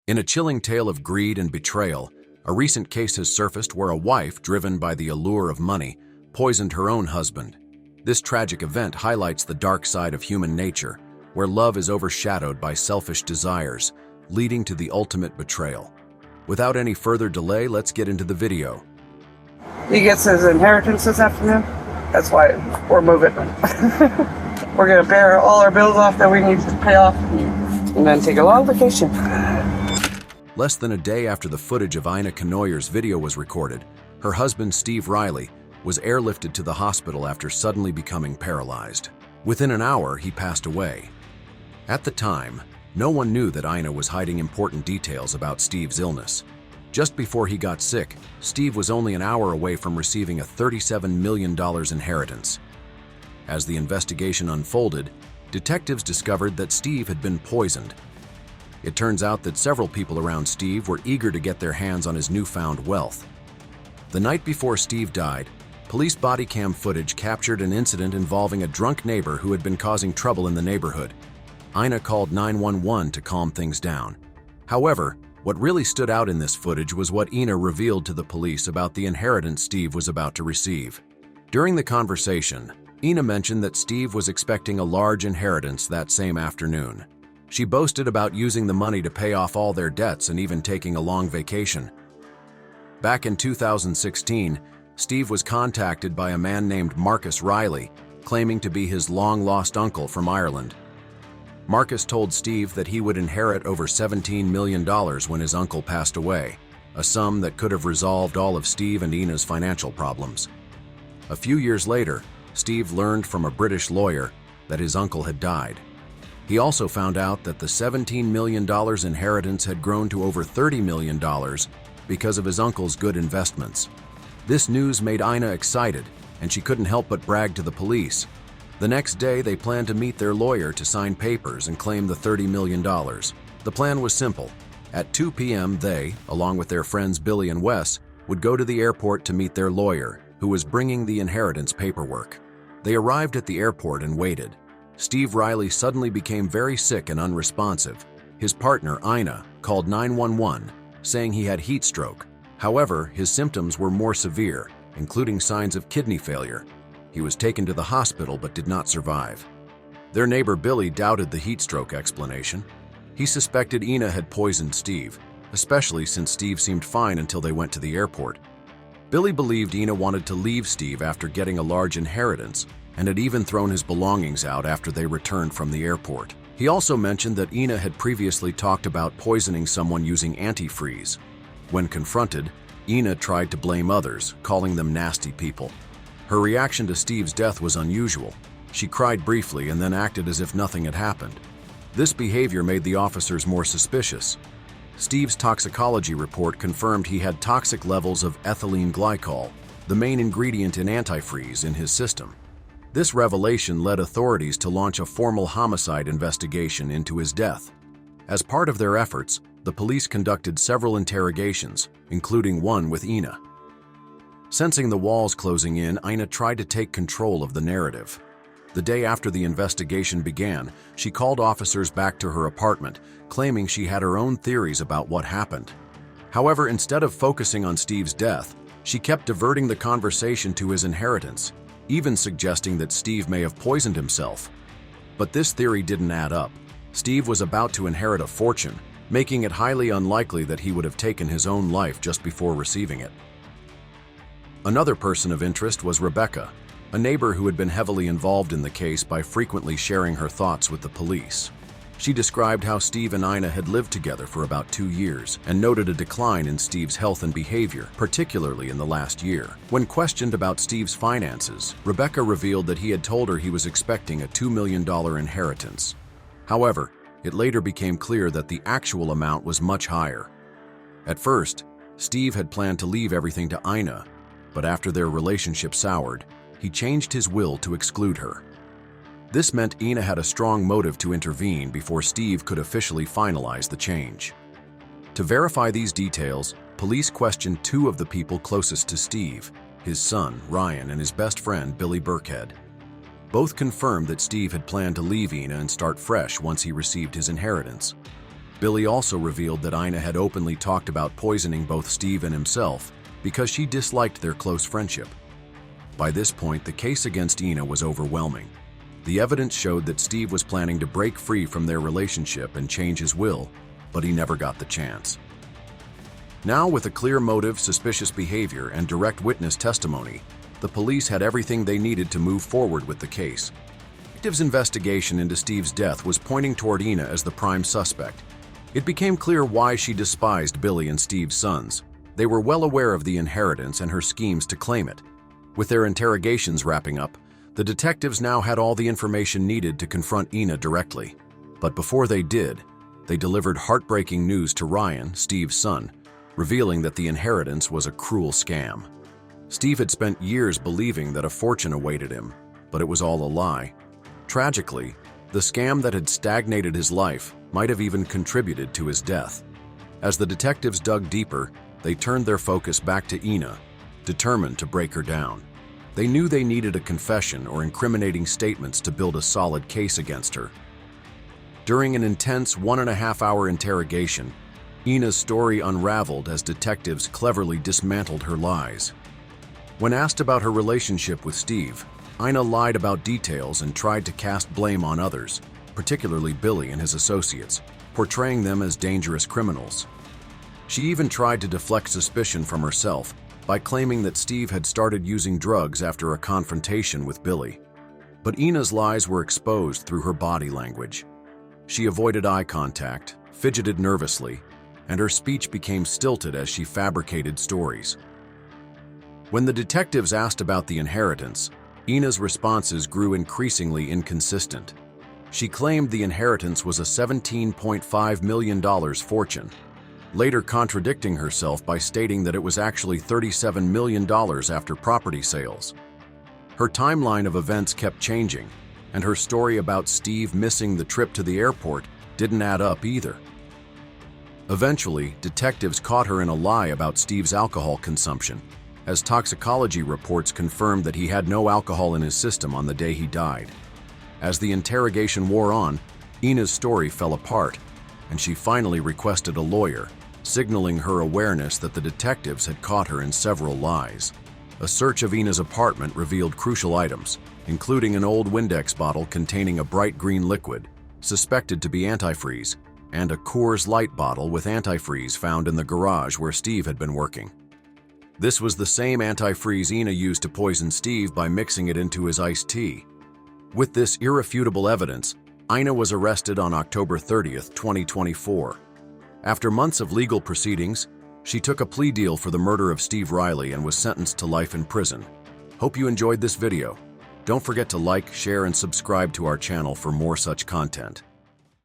In a chilling tale of greed and betrayal, a recent case has surfaced where a wife, driven by the allure of money, poisoned her own husband. This tragic event highlights the dark side of human nature, where love is overshadowed by selfish desires, leading to the ultimate betrayal. Without any further delay, let's get into the video. He gets his inheritance this afternoon. That's why we're moving. We're going to pay all our bills off that we need to pay off and then take a long vacation. Less than a day after the footage of Ina Kenoyer's video was recorded, her husband, Steve Riley, was airlifted to the hospital after suddenly becoming paralyzed. Within an hour, he passed away. At the time, no one knew that Ina was hiding important details about Steve's illness. Just before he got sick, Steve was only an hour away from receiving a $37 million inheritance. As the investigation unfolded, detectives discovered that Steve had been poisoned. It turns out that several people around Steve were eager to get their hands on his newfound wealth. The night before Steve died, police body cam footage captured an incident involving a drunk neighbor who had been causing trouble in the neighborhood. Ina called 911 to calm things down. However, what really stood out in this footage was what Ina revealed to the police about the inheritance Steve was about to receive. During the conversation, Ina mentioned that Steve was expecting a large inheritance that same afternoon. She boasted about using the money to pay off all their debts and even taking a long vacation. Back in 2016, Steve was contacted by a man named Marcus Riley, claiming to be his long-lost uncle from Ireland. Marcus told Steve that he would inherit over $17 million when his uncle passed away, a sum that could have resolved all of Steve and Ina's financial problems. A few years later, Steve learned from a British lawyer that his uncle had died. He also found out that the $17 million inheritance had grown to over $30 million because of his uncle's good investments. This news made Ina excited, and she couldn't help but brag to the police. The next day, they planned to meet their lawyer to sign papers and claim the $30 million. The plan was simple. At 2 p.m., they, along with their friends Billy and Wes, would go to the airport to meet their lawyer, who was bringing the inheritance paperwork. They arrived at the airport and waited. Steve Riley suddenly became very sick and unresponsive. His partner, Ina, called 911, saying he had heat stroke. However, his symptoms were more severe, including signs of kidney failure. He was taken to the hospital but did not survive. Their neighbor Billy doubted the heat stroke explanation. He suspected Ina had poisoned Steve, especially since Steve seemed fine until they went to the airport. Billy believed Ina wanted to leave Steve after getting a large inheritance, and had even thrown his belongings out after they returned from the airport. He also mentioned that Ina had previously talked about poisoning someone using antifreeze. When confronted, Ina tried to blame others, calling them nasty people. Her reaction to Steve's death was unusual. She cried briefly and then acted as if nothing had happened. This behavior made the officers more suspicious. Steve's toxicology report confirmed he had toxic levels of ethylene glycol, the main ingredient in antifreeze, in his system. This revelation led authorities to launch a formal homicide investigation into his death. As part of their efforts, the police conducted several interrogations, including one with Ina. Sensing the walls closing in, Ina tried to take control of the narrative. The day after the investigation began, she called officers back to her apartment, claiming she had her own theories about what happened. However, instead of focusing on Steve's death, she kept diverting the conversation to his inheritance, even suggesting that Steve may have poisoned himself. But this theory didn't add up. Steve was about to inherit a fortune, making it highly unlikely that he would have taken his own life just before receiving it. Another person of interest was Rebecca, a neighbor who had been heavily involved in the case by frequently sharing her thoughts with the police. She described how Steve and Ina had lived together for about 2 years and noted a decline in Steve's health and behavior, particularly in the last year. When questioned about Steve's finances, Rebecca revealed that he had told her he was expecting a $2 million inheritance. However, it later became clear that the actual amount was much higher. At first, Steve had planned to leave everything to Ina, but after their relationship soured, he changed his will to exclude her. This meant Ina had a strong motive to intervene before Steve could officially finalize the change. To verify these details, police questioned 2 of the people closest to Steve, his son, Ryan, and his best friend, Billy Burkhead. Both confirmed that Steve had planned to leave Ina and start fresh once he received his inheritance. Billy also revealed that Ina had openly talked about poisoning both Steve and himself because she disliked their close friendship. By this point, the case against Ina was overwhelming. The evidence showed that Steve was planning to break free from their relationship and change his will, but he never got the chance. Now, with a clear motive, suspicious behavior, and direct witness testimony, the police had everything they needed to move forward with the case. Detectives' investigation into Steve's death was pointing toward Ina as the prime suspect. It became clear why she despised Billy and Steve's sons. They were well aware of the inheritance and her schemes to claim it. With their interrogations wrapping up, the detectives now had all the information needed to confront Ina directly. But before they did, they delivered heartbreaking news to Ryan, Steve's son, revealing that the inheritance was a cruel scam. Steve had spent years believing that a fortune awaited him, but it was all a lie. Tragically, the scam that had stagnated his life might have even contributed to his death. As the detectives dug deeper, they turned their focus back to Ina, determined to break her down. They knew they needed a confession or incriminating statements to build a solid case against her. During an intense 1.5-hour interrogation, Ina's story unraveled as detectives cleverly dismantled her lies. When asked about her relationship with Steve, Ina lied about details and tried to cast blame on others, particularly Billy and his associates, portraying them as dangerous criminals. She even tried to deflect suspicion from herself by claiming that Steve had started using drugs after a confrontation with Billy. But Ina's lies were exposed through her body language. She avoided eye contact, fidgeted nervously, and her speech became stilted as she fabricated stories. When the detectives asked about the inheritance, Ina's responses grew increasingly inconsistent. She claimed the inheritance was a $17.5 million fortune, later contradicting herself by stating that it was actually $37 million after property sales. Her timeline of events kept changing, and her story about Steve missing the trip to the airport didn't add up either. Eventually, detectives caught her in a lie about Steve's alcohol consumption, as toxicology reports confirmed that he had no alcohol in his system on the day he died. As the interrogation wore on, Ina's story fell apart, and she finally requested a lawyer, signaling her awareness that the detectives had caught her in several lies. A search of Ina's apartment revealed crucial items, including an old Windex bottle containing a bright green liquid, suspected to be antifreeze, and a Coors Light bottle with antifreeze found in the garage where Steve had been working. This was the same antifreeze Ina used to poison Steve by mixing it into his iced tea. With this irrefutable evidence, Ina was arrested on October 30th, 2024. After months of legal proceedings, she took a plea deal for the murder of Steve Riley and was sentenced to life in prison. Hope you enjoyed this video. Don't forget to like, share, and subscribe to our channel for more such content.